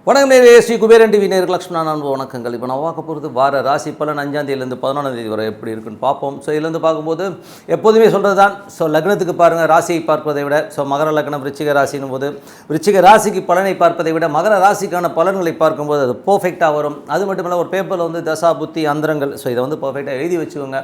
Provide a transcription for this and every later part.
வணக்கம் ஸ்ரீ குபேரன் டிவி நேயர்களுக்கு லக்ஷ்மண அன்பு வணக்கங்கள். இப்போ நான் பார்க்க போகிறது வார ராசி பலன் 5ஆம் தேதியிலேருந்து 14ஆம் தேதி வரை எப்படி இருக்குன்னு பார்ப்போம். ஸோ இதுலேருந்து பார்க்கும்போது எப்போதுமே சொல்கிறது தான், ஸோ லக்னத்துக்கு பாருங்கள் ராசியை பார்ப்பதை விட, ஸோ மகர லக்னம் விருச்சிக ராசினும் போது விருச்சிக ராசிக்கு பலனை பார்ப்பதை விட மகர ராசிக்கான பலன்களை பார்க்கும்போது அது பர்ஃபெக்டாக வரும். அது மட்டும் இல்லை, ஒரு பேப்பரில் வந்து தசா புத்தி அந்தரங்கள், ஸோ இதை வந்து பர்ஃபெக்டாக எழுதி வச்சுக்கோங்க.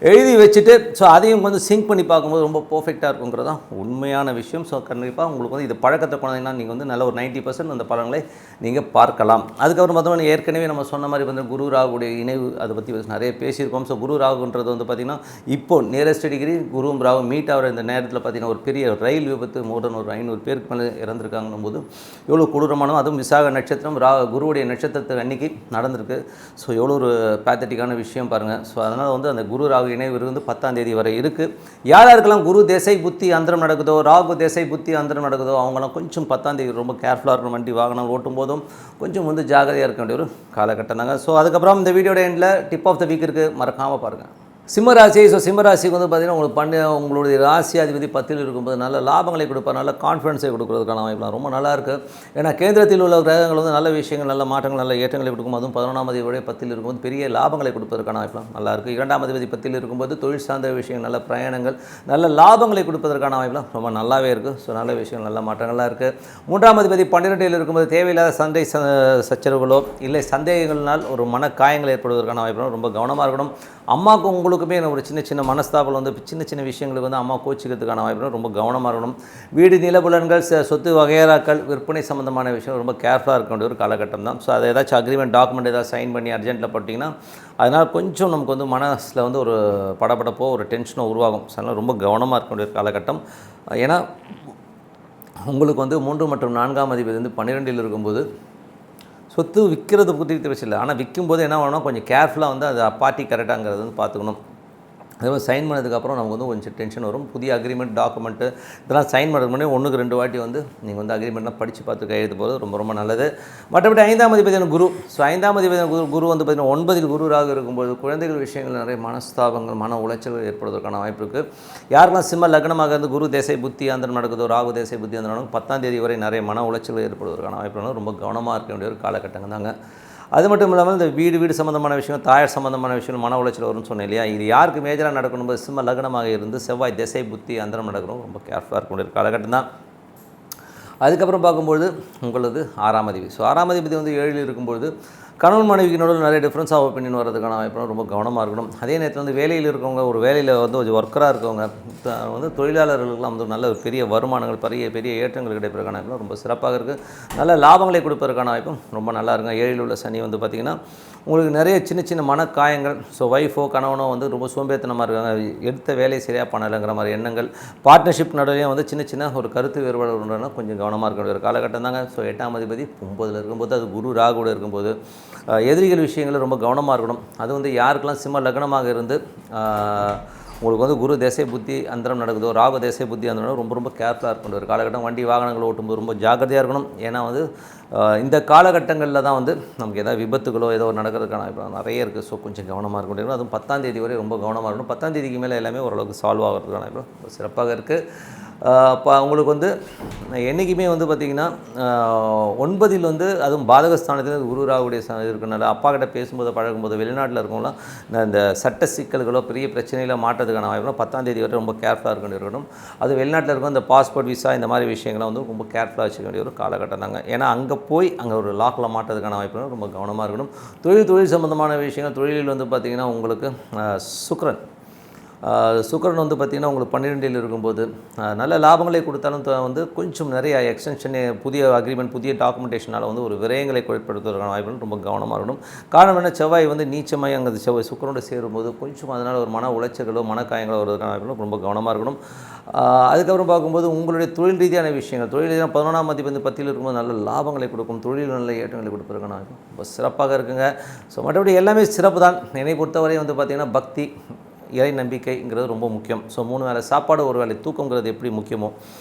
எழுதி வச்சுட்டு ஸோ அதையும் வந்து சிங்க் பண்ணி பார்க்கும்போது ரொம்ப பர்ஃபெக்டாக இருக்குங்கிறது தான் உண்மையான விஷயம். ஸோ கண்டிப்பாக உங்களுக்கு வந்து இது பழக்கத்தை கொண்டீங்கன்னா நீங்கள் வந்து நல்ல ஒரு 90% அந்த பலன்களை நீங்கள் பார்க்கலாம். அதுக்கப்புறம் பார்த்தோம்னா ஏற்கனவே நம்ம சொன்ன மாதிரி வந்து குரு ராகுடைய இணைவு அதை பற்றி நிறைய பேசியிருக்கோம். ஸோ குரு ராகுன்றது வந்து பார்த்திங்கன்னா இப்போ நியரஸ்ட் டிகிரி குருவும் ராகு மீட் ஆகிற இந்த நேரத்தில் பார்த்திங்கன்னா ஒரு பெரிய ரயில் விபத்து மோடன் ஒரு 500 பேருக்கு மேலே இறந்துருக்காங்கன்னும் போது எவ்வளோ கொடூரமானோ, அதுவும் விசாக நட்சத்திரம் குருவுடைய நட்சத்திரத்துக்கு அன்றைக்கி நடந்திருக்கு. ஸோ எவ்வளோ ஒரு பேத்தட்டிக்கான விஷயம் பாருங்கள். ஸோ அதனால் வந்து அந்த குரு ராகு இணைவு வந்து 10ஆம் தேதி வரை இருக்குது. யாருக்கெல்லாம் குரு திசை புத்தி அந்தரம் நடக்குதோ, ராகு திசை புத்தி அந்தரம் நடக்குதோ, அவங்களாம் கொஞ்சம் 10ஆம் தேதி ரொம்ப கேர்ஃபுல்லாக இருக்கணும். வண்டி வாகனம் ஓட்டும் போதும் கொஞ்சம் வந்து ஜாகிரதையாக இருக்க வேண்டிய ஒரு காலகட்டம் தாங்க. ஸோ அதுக்கப்புறம் இந்த வீடியோட எண்டில் டிப் ஆஃப் த வீக் இருக்குது, மறக்காமல் பாருங்கள். சிம்மராசி. ஸோ சிம்மராசிக்கு வந்து பார்த்திங்கன்னா உங்களுக்கு உங்களுடைய ராசி அதிபதி 10ல் இருக்கும்போது நல்ல லாபங்களை கொடுப்பார், நல்ல கான்ஃபிடன்ஸை கொடுக்குறதுக்கான வாய்ப்புலாம் ரொம்ப நல்லாயிருக்கு. ஏன்னா கேந்திரத்தில் உள்ள கிரகங்கள் வந்து நல்ல விஷயங்கள், நல்ல மாற்றங்கள், நல்ல ஏற்றங்களை கொடுக்கும். அதுவும் 11ஆம் அதிபதி 10ல் இருக்கும்போது பெரிய லாபங்களை கொடுப்பதற்கான வாய்ப்புலாம் நல்லாயிருக்கு. 2ஆம் அதிபதி 10ல் இருக்கும்போது தொழில் சார்ந்த விஷயங்கள், நல்ல பிரயாணங்கள், நல்ல லாபங்களை கொடுப்பதற்கான வாய்ப்புலாம் ரொம்ப நல்லாவே இருக்குது. ஸோ நல்ல விஷயங்கள், நல்ல மாற்றங்கள்லாம் இருக்குது. 3ஆம் அதிபதி 12ல் இருக்கும்போது தேவையில்லாத சண்டை சச்சரவுகளோ இல்லை சந்தேகங்களால் ஒரு மனக்காயங்கள் ஏற்படுவதற்கான வாய்ப்புலாம் ரொம்ப கவனமாக இருக்கணும். அம்மாவுக்கு உங்களுக்குமே ஒரு சின்ன சின்ன மனஸ்தாபம் வந்து சின்ன சின்ன விஷயங்களுக்கு வந்து அம்மா கோச்சிக்கிறதுக்கான வாய்ப்பு ரொம்ப கவனமாக இருக்கணும். வீடு நிலபுலன்கள் சொத்து வகையறாக்கள் விற்பனை சம்மந்தமான விஷயம் ரொம்ப கேர்ஃபுல்லாக இருக்க வேண்டிய ஒரு காலகட்டம் தான். ஸோ அதை ஏதாச்சும் அக்ரிமெண்ட் டாக்குமெண்ட் ஏதாவது சைன் பண்ணி அர்ஜென்ட்டில் போட்டிங்கன்னா அதனால் கொஞ்சம் நமக்கு வந்து மனசில் வந்து ஒரு படபடப்போ ஒரு டென்ஷனோ உருவாகும். ஸோ அதனால் ரொம்ப கவனமாக இருக்க வேண்டிய ஒரு காலகட்டம். ஏன்னா உங்களுக்கு வந்து 3 மற்றும் 4ஆம் அதிபதி வந்து 12ல் இருக்கும்போது சொத்து விற்கிறது புத்திரித்து வச்சில்லை, ஆனால் விற்கும்போது என்ன பண்ணணும், கொஞ்சம் கேர்ஃபுல்லாக வந்து அது பார்ட்டி கரெக்டாங்கிறது வந்து பார்த்துக்கணும். அதே மாதிரி சைன் பண்ணதுக்கப்புறம் நமக்கு வந்து கொஞ்சம் டென்ஷன் வரும். புதிய அக்ரிமெண்ட் டாக்குமெண்ட்டு இதெல்லாம் சைன் பண்ணுறது முன்னாடி 1க்கு 2 வாட்டி வந்து நீங்கள் வந்து அக்ரிமெண்ட்லாம் படித்து பார்த்து கையெழுத்து போகிறது ரொம்ப ரொம்ப நல்லது. மற்றபடி 5ஆம் அதிபதியான குரு. ஸோ 5ஆம் அதிபதியான குரு வந்து பார்த்திங்கன்னா 9ல் குருவாக இருக்கும்போது குழந்தைகள் விஷயங்கள் நிறைய மனஸ்தாபங்கள், மன உளைச்சல்கள் ஏற்படுவதற்கான வாய்ப்பு இருக்குது. யாரெல்லாம் சிம்ம லக்னமாக இருந்து குரு தேசை புத்தி அந்தரம் நடக்குதோ, ராகு தேசை புத்தி அந்தரம் நடக்கும் 10ஆம் தேதி வரை நிறைய மன உளைச்சல்கள் ஏற்படுவதற்கான வாய்ப்பு ரொம்ப கவனமாக இருக்க வேண்டிய ஒரு காலகட்டங்கள் தாங்க. அது மட்டும் இல்லாமல் இந்த வீடு சம்மந்தமான விஷயம், தாயார் சம்மந்தமான விஷயம், மன உளைச்சல் வரும்னு சொன்னேன் இல்லையா. இது யாருக்கு மேஜராக நடக்கணும், சிம்ம லக்னமாக இருந்து செவ்வாய் திசை புத்தி அந்தரம் நடக்கணும் ரொம்ப கேர்ஃபுல்லாக இருக்க வேண்டிய காலகட்டம் தான். அதுக்கப்புறம் பார்க்கும்பொழுது உங்களது 6ஆம் அதிபதி. ஸோ 6ஆம் அதிபதி வந்து 7ல் இருக்கும்பொழுது கணவன் மனைவிக்கு நடுவில் நிறைய டிஃப்ரென்ஸ் ஆஃப் ஒப்பீனியன் வரதுக்கான வாய்ப்பு ரொம்ப கவனமாக இருக்கணும். அதே நேரத்தில் வந்து வேலையில் இருக்கவங்க, ஒரு வேலையில் வந்து கொஞ்சம் ஒர்க்கராக இருக்கவங்க வந்து தொழிலாளர்களுக்கெல்லாம் வந்து நல்ல ஒரு பெரிய வருமானங்கள், பெரிய ஏற்றங்கள் கிடைப்பதற்கான வாய்ப்பும் ரொம்ப சிறப்பாக இருக்குது. நல்ல லாபங்களை கொடுப்பதற்கான வாய்ப்பும் ரொம்ப நல்லா இருக்குங்க. 7ல் உள்ள சனி வந்து பார்த்திங்கன்னா உங்களுக்கு நிறைய சின்ன சின்ன மனக்காயங்கள், ஸோ ஒய்ஃபோ கணவனோ வந்து ரொம்ப சோம்பேத்தனமாக இருக்காங்க, எடுத்த வேலையை சரியாக பண்ணலைங்கிற மாதிரி எண்ணங்கள், பார்ட்னர்ஷிப் நடுவே வந்து சின்ன சின்ன ஒரு கருத்து வேறுபாடு உண்டுனா கொஞ்சம் கவனமாக இருக்க வேண்டிய ஒரு காலகட்டம் தாங்க. ஸோ 8ஆம் அதிபதி 9ல் இருக்கும்போது அது குரு ராகுவோடு இருக்கும்போது எதிரிகள் விஷயங்கள் ரொம்ப கவனமாக இருக்கணும். அது வந்து யாருக்கெல்லாம் சிம்ம லக்னமாக இருந்து உங்களுக்கு வந்து குரு தேசை புத்தி அந்தரம் நடக்குதோ, ராகு தேசை புத்தி அந்தரம் ரொம்ப ரொம்ப கேர்ஃபுல்லாக இருக்கணும் ஒரு காலகட்டம். வண்டி வாகனங்கள் ஓட்டும்போது ரொம்ப ஜாக்கிரதையாக இருக்கணும். ஏன்னா வந்து இந்த காலகட்டங்களில் தான் வந்து நமக்கு ஏதாவது விபத்துகளோ ஏதோ நடக்கிறதுக்கான இப்போ நிறைய இருக்குது. ஸோ கொஞ்சம் கவனமாக இருக்க முடியும். அதுவும் 10ஆம் தேதி வரை ரொம்ப கவனமாக இருக்கணும். 10ஆம் தேதிக்கு மேலே எல்லாமே ஓரளவுக்கு சால்வ் ஆகிறதுக்கான இப்போ சிறப்பாக இருக்குது. இப்போ உங்களுக்கு வந்து என்றைக்குமே வந்து பார்த்திங்கன்னா 9ல் வந்து அதுவும் பாதகஸ்தானத்தில் குரு ராகுடைய இருக்கிறனால அப்பா கிட்ட பேசும்போது பழகும்போது வெளிநாட்டில் இருக்கவங்களாம் இந்த சட்ட சிக்கல்களோ பெரிய பிரச்சனையில் மாற்றத்துக்கான வாய்ப்பு 10ஆம் தேதி வரை ரொம்ப கேர்ஃபுல்லாக இருக்க வேண்டிய இருக்கணும். அது வெளிநாட்டில் இருக்கும் இந்த பாஸ்போர்ட் விசா இந்த மாதிரி விஷயங்கள்லாம் வந்து ரொம்ப கேர்ஃபுல்லாக வச்சுக்க வேண்டிய ஒரு காலகட்டம் தாங்க. ஏன்னா அங்கே போய் அங்கே ஒரு லாக்கில் மாற்றதுக்கான வாய்ப்பு ரொம்ப கவனமாக இருக்கணும். தொழில் சம்மந்தமான விஷயங்கள், தொழிலில் வந்து பார்த்திங்கன்னா உங்களுக்கு சுக்கிரன் வந்து பார்த்திங்கன்னா உங்களுக்கு 12ல் இருக்கும்போது நல்ல லாபங்களை கொடுத்தாலும் வந்து கொஞ்சம் நிறைய எக்ஸ்டென்ஷன், புதிய அக்ரிமெண்ட், புதிய டாக்குமெண்டேஷனால் வந்து ஒரு விரயங்களை ஏற்படுத்துவதற்கான வாய்ப்புகள் ரொம்ப கவனமாக இருக்கணும். காரணம் என்ன, செவ்வாய் வந்து நீச்சமாய் அங்கே செவ்வாய் சுக்கிரனோடு சேரும்போது கொஞ்சம் அதனால் ஒரு மன உளைச்சல்களோ மனக்காயங்களோ வருவதற்கான வாய்ப்புகளும் ரொம்ப கவனமாக இருக்கணும். அதுக்கப்புறம் பார்க்கும்போது உங்களுடைய தொழில் ரீதியான விஷயங்கள், தொழில் ரீதியாக 11ஆம் அதிபதி வந்து 10ல் இருக்கும்போது நல்ல லாபங்களை கொடுக்கும், தொழில் நல்ல ஏற்றங்களை கொடுப்பதற்கான வாய்ப்பு ரொம்ப சிறப்பாக இருக்குங்க. ஸோ மற்றபடி எல்லாமே சிறப்பு தான். என்னை பொறுத்தவரை வந்து பார்த்திங்கன்னா பக்தி, இறை நம்பிக்கைங்கிறது ரொம்ப முக்கியம். ஸோ 3 வேளை சாப்பாடு, ஒரு வேளை தூக்கங்கிறது எப்படி முக்கியமோ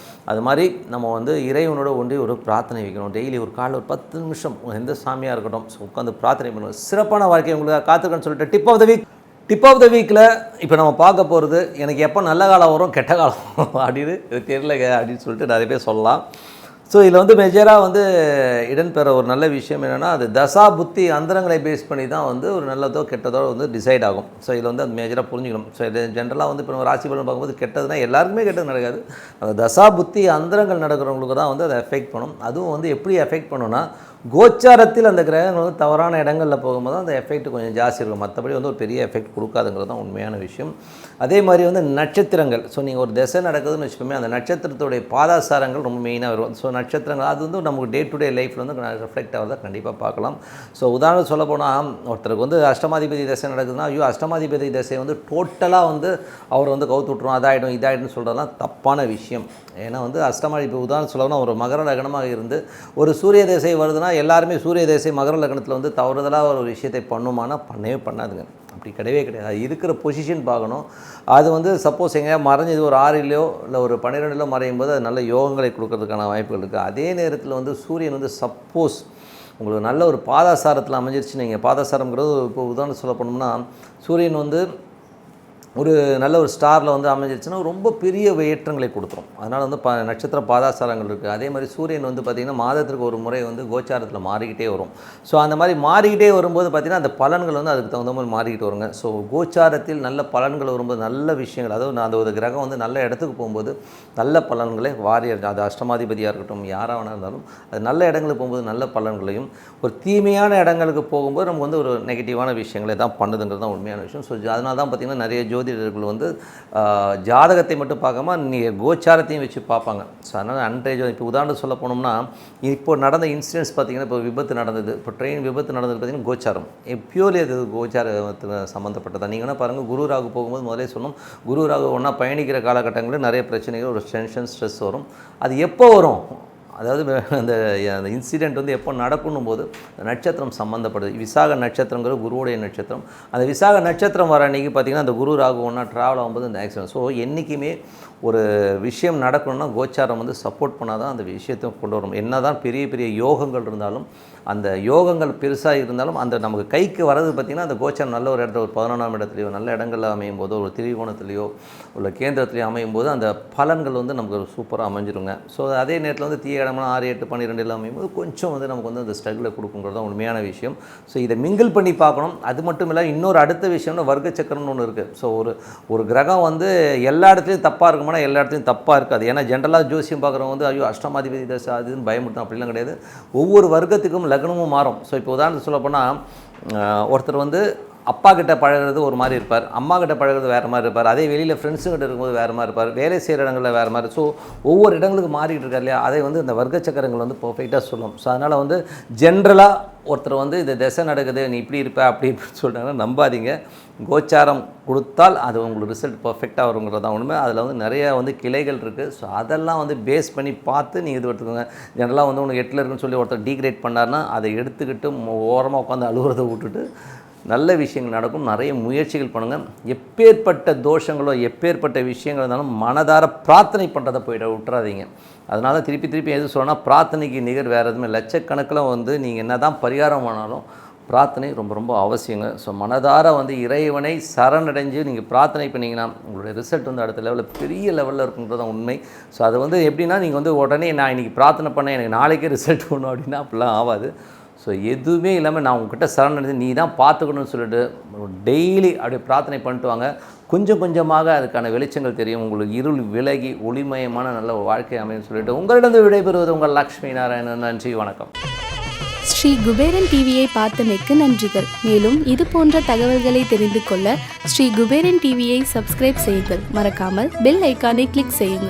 அது மாதிரி நம்ம வந்து இறைவனோட ஒன்றி ஒரு பிரார்த்தனை வைக்கணும். டெய்லி ஒரு காலையில் ஒரு 10 நிமிஷம் எந்த சாமியாக இருக்கட்டும் ஸோ உட்காந்து பிரார்த்தனை பண்ணுவோம். சிறப்பான வாழ்க்கை உங்களுக்கு காத்துக்கன்னு சொல்லிட்டு tip of the week. Tip of the வீக்கில் இப்போ நம்ம பார்க்க போகிறது எனக்கு எப்போ நல்ல காலம் வரும் கெட்ட காலம் அப்படின்னு தெரியல அப்படின்னு சொல்லிட்டு நிறைய பேர் சொல்லலாம். ஸோ இதில் வந்து மெஜராக வந்து இடம்பெற ஒரு நல்ல விஷயம் என்னென்னா, அது தசா புத்தி அந்தரங்களை பேஸ் பண்ணி தான் வந்து ஒரு நல்லதோ கெட்டதோ வந்து டிசைட் ஆகும். ஸோ இதில் வந்து அது மேஜராக புரிஞ்சுக்கணும். ஸோ இது ஜென்ரலாக வந்து இப்போ நம்ம ராசி பலன் பார்க்கும்போது கெட்டதுன்னா எல்லாருக்குமே கெட்டது நடக்காது. அந்த தசா புத்தி அந்தரங்கள் நடக்கிறவங்களுக்கு தான் வந்து அதை எஃபெக்ட் பண்ணும். அதுவும் வந்து எப்படி எஃபெக்ட் பண்ணுன்னா, கோச்சாரத்தில் அந்த கிரகங்கள் வந்து தவறான இடங்களில் போகும்போது அந்த எஃபெக்ட் கொஞ்சம் ஜாஸ்தி இருக்கும். மற்றபடி வந்து ஒரு பெரிய எஃபெக்ட் கொடுக்காதுங்கிறது தான் உண்மையான விஷயம். அதே மாதிரி வந்து நட்சத்திரங்கள், ஸோ நீங்கள் ஒரு திசை நடக்குதுன்னு வச்சுக்கோமே, அந்த நட்சத்திரத்துடைய பாதாசாரங்கள் ரொம்ப மெயினாக வரும். ஸோ நட்சத்திரங்கள் அது வந்து நமக்கு டே டு டே லைஃப்பில் வந்து ரிஃப்ளெக்ட் ஆகிறத கண்டிப்பாக பார்க்கலாம். ஸோ உதாரணம் சொல்ல போனால், ஒருத்தருக்கு வந்து அஷ்டமாதிபதி திசை நடக்குதுன்னா, ஐயோ அஷ்டமாதிபதி திசை வந்து டோட்டலாக வந்து அவர் வந்து கவுத்து விட்ருவோம், அதாயிடும் இதாயிடும்னு சொல்கிறதுலாம் தப்பான விஷயம். ஏன்னா வந்து அஷ்டமாதிபதி உதாரணம் சொல்லணும்னா, ஒரு மகர லக்னமாக இருந்து ஒரு சூரிய திசை வருதுன்னா எல்லாருமே சூரிய திசை மகர லக்னத்தில் வந்து தவறுதலாக ஒரு விஷயத்தை பண்ணுமானா பண்ணவே பண்ணாதுங்க. அப்படி கிடையவே கிடையாது. அது இருக்கிற பொசிஷன் பார்க்கணும். அது வந்து சப்போஸ் எங்கேயா மறைஞ்சது ஒரு 6லையோ இல்லை ஒரு 12லையோ மறையும் போது அது நல்ல யோகங்களை கொடுக்கறதுக்கான வாய்ப்புகள் இருக்குது. அதே நேரத்தில் வந்து சூரியன் வந்து சப்போஸ் உங்களுக்கு நல்ல ஒரு பாதாசாரத்தில் அமைஞ்சிருச்சு, நீங்கள் பாதாசாரங்கிறது இப்போ உதாரணம் சொல்ல போனோம்னா, சூரியன் வந்து ஒரு நல்ல ஒரு ஸ்டாரில் வந்து அமைஞ்சிருச்சுன்னா ரொம்ப பெரிய ஏற்றங்களை கொடுத்துரும். அதனால் வந்து நட்சத்திர பாதாசாரங்கள் இருக்குது. அதே மாதிரி சூரியன் வந்து பார்த்திங்கன்னா மாதத்திற்கு ஒரு முறை வந்து கோச்சாரத்தில் மாறிக்கிட்டே வரும். ஸோ அந்த மாதிரி மாறிக்கிட்டே வரும்போது பார்த்திங்கன்னா அந்த பலன்கள் வந்து அதுக்கு தகுந்த மாதிரி மாறிக்கிட்டு வருங்க. ஸோ கோச்சாரத்தில் நல்ல பலன்கள் வரும்போது நல்ல விஷயங்கள், அதாவது அந்த ஒரு கிரகம் வந்து நல்ல இடத்துக்கு போகும்போது நல்ல பலன்களை அது அஷ்டமாதிபதியாக இருக்கட்டும் யாராக வேணா இருந்தாலும் அது நல்ல இடங்களுக்கு போகும்போது நல்ல பலன்களையும், ஒரு தீமையான இடங்களுக்கு போகும்போது நமக்கு வந்து ஒரு நெகட்டிவான விஷயங்களை தான் பண்ணுதுங்கிறது தான் உண்மையான விஷயம். ஸோ அதனால தான் பார்த்திங்கன்னா நிறைய ஜோதிடர்கள் வந்து ஜாதகத்தை மட்டும் பார்க்காம நீங்கள் கோச்சாரத்தையும் வச்சு பார்ப்பாங்க. ஸோ அதனால் அன்றைய இப்போ உதாரணம் சொல்ல போனோம்னா, இப்போ நடந்த இன்சிடென்ட்ஸ் பார்த்திங்கன்னா, இப்போ விபத்து நடந்தது, இப்போ ட்ரெயின் விபத்து நடந்தது பார்த்திங்கன்னா கோச்சாரம் பியூர்லி அது கோச்சாரத்துக்கு சம்மந்தப்பட்டதான். நீங்கள் என்ன பாருங்கள், குரு ராகு போகும்போது முதலே சொன்னோம், குரு ராகு ஒன்றா பயணிக்கிற காலகட்டங்களில் நிறைய பிரச்சனைகள், ஒரு டென்ஷன் ஸ்ட்ரெஸ் வரும். அது எப்போ வரும், அதாவது அந்த இன்சிடெண்ட் வந்து எப்போ நடக்கணும் போது நட்சத்திரம் சம்மந்தப்படுது. விசாக நட்சத்திரங்கிறது குருவுடைய நட்சத்திரம். அந்த விசாக நட்சத்திரம் வர அன்றைக்கி பார்த்திங்கன்னா அந்த குரு ராகு ஒன்றா ட்ராவல் ஆகும்போது அந்த ஆக்சிடென்ட். ஸோ என்றைக்குமே ஒரு விஷயம் நடக்கணும்னா கோச்சாரம் வந்து சப்போர்ட் பண்ணால் தான் அந்த விஷயத்தை கொண்டு வரும். என்ன தான் பெரிய பெரிய யோகங்கள் இருந்தாலும், அந்த யோகங்கள் பெருசாக இருந்தாலும் அந்த நமக்கு கைக்கு வரது பார்த்திங்கன்னா அந்த கோச்சாரம் நல்ல ஒரு இடத்துல ஒரு 11ஆம் இடத்துலையோ நல்ல இடங்களில் அமையும் போதோ ஒரு திரிகோணத்துலேயோ உள்ள கேந்திரத்துலேயோ அமையும் போது அந்த பலன்கள் வந்து நமக்கு ஒரு சூப்பராக அமைஞ்சிருங்க. ஸோ அதே நேரத்தில் வந்து தீய இடம்னா 6, 8, 12 அமையும் போது கொஞ்சம் வந்து நமக்கு வந்து அந்த ஸ்ட்ரகிளை கொடுக்குங்கிறது தான் உண்மையான விஷயம். ஸோ இதை மிங்கிள் பண்ணி பார்க்கணும். அது மட்டும் இல்லை, இன்னொரு அடுத்த விஷயம்னா வர்க்க சக்கரம்னு ஒன்று இருக்குது. ஸோ ஒரு கிரகம் வந்து எல்லா இடத்துலையும் தப்பாக இருக்குமானா எல்லா இடத்துலையும் தப்பாக இருக்காது. ஏன்னா ஜென்ரலாக ஜோசியம் பார்க்குறவங்க வந்து ஐயோ அஷ்டமாதிபதி தசை அதுன்னு பயமுறுத்தும், அப்படிலாம் கிடையாது. ஒவ்வொரு வர்க்கத்துக்கும் லக்னமும் மாறும். ஸோ இப்போ உதாரணத்துக்கு சொல்ல போனால், ஒருத்தர் வந்து அப்பா கிட்ட பழகிறது ஒரு மாதிரி இருப்பார், அம்மா கிட்ட பழகிறது வேறு மாதிரி இருப்பார், அதே வெளியில் ஃப்ரெண்ட்ஸுங்கிட்ட இருக்கும்போது வேறு மாதிரி இருப்பார், வேலை செய்கிற இடங்களில் வேறு மாதிரி. ஸோ ஒவ்வொரு இடங்களுக்கு மாறிக்கிட்டு இருக்கார் இல்லையா, அதை வந்து இந்த வர்க்க சக்கரங்கள் வந்து பர்ஃபெக்டாக சொல்லும். ஸோ அதனால் வந்து ஜென்ரலாக ஒருத்தர் வந்து இந்த திசை நடக்குது நீ இப்படி இருப்ப அப்படி இப்படின்னு சொல்லிட்டாங்கன்னா நம்பாதீங்க. கோச்சாரம் கொடுத்தால் அது உங்களுக்கு ரிசல்ட் பர்ஃபெக்டாக வருங்கிறது தான் உண்மை. அதில் வந்து நிறையா வந்து கிளைகள் இருக்குது. ஸோ அதெல்லாம் வந்து பேஸ் பண்ணி பார்த்து நீங்கள் இது எடுத்துக்கோங்க. ஜென்ரலாக வந்து உனக்கு 8ல் இருக்குன்னு சொல்லி ஒருத்தர் டீக்ரேட் பண்ணார்னா அதை எடுத்துக்கிட்டு ஓரமாக உட்காந்து அழுகுறதை விட்டுட்டு நல்ல விஷயங்கள் நடக்கும். நிறைய முயற்சிகள் பண்ணுங்கள். எப்பேற்பட்ட தோஷங்களோ எப்பேற்பட்ட விஷயங்கள் இருந்தாலும் மனதார பிரார்த்தனை பண்ணுறதை போய்ட்டு விட்டுறாதீங்க. அதனால திருப்பி எது சொல்லணும்னா, பிரார்த்தனைக்கு நிகர் வேறு எதுவுமே. லட்சக்கணக்கில் வந்து நீங்கள் என்ன தான் பரிகாரம் ஆனாலும் பிரார்த்தனை ரொம்ப ரொம்ப அவசியங்க. ஸோ மனதார வந்து இறைவனை சரணடைஞ்சு நீங்கள் பிரார்த்தனை பண்ணிங்கன்னா உங்களுடைய ரிசல்ட் வந்து அடுத்த லெவலில் பெரிய லெவலில் இருக்குன்றது உண்மை. ஸோ அது வந்து எப்படின்னா, நீங்கள் வந்து உடனே நான் இன்றைக்கி பிரார்த்தனை பண்ணேன் எனக்கு நாளைக்கே ரிசல்ட் வேணும் அப்படின்னா அப்படிலாம் ஆகாது. ஸோ எதுவுமே இல்லாமல் நான் உங்ககிட்ட சரணடைந்து நீ தான் பார்த்துக்கணும்னு சொல்லிட்டு டெய்லி அப்படியே பிரார்த்தனை பண்ணிட்டு வாங்க. கொஞ்சம் கொஞ்சமாக அதுக்கான வெளிச்சங்கள் தெரியும். உங்களுக்கு இருள் விலகி ஒளிமயமான நல்ல ஒரு வாழ்க்கை அமையும் சொல்லிட்டு உங்களிடம் விடைபெறுவது உங்கள் லக்ஷ்மி நாராயணன். நன்றி, வணக்கம். ஸ்ரீ குபேரன் டிவியை பார்த்தமைக்கு நன்றிகள். மேலும் இது போன்ற தகவல்களை தெரிந்து கொள்ள ஸ்ரீ குபேரன் டிவியை சப்ஸ்கிரைப் செய்யுங்கள். மறக்காமல் பெல் ஐக்கானை கிளிக் செய்யுங்கள்.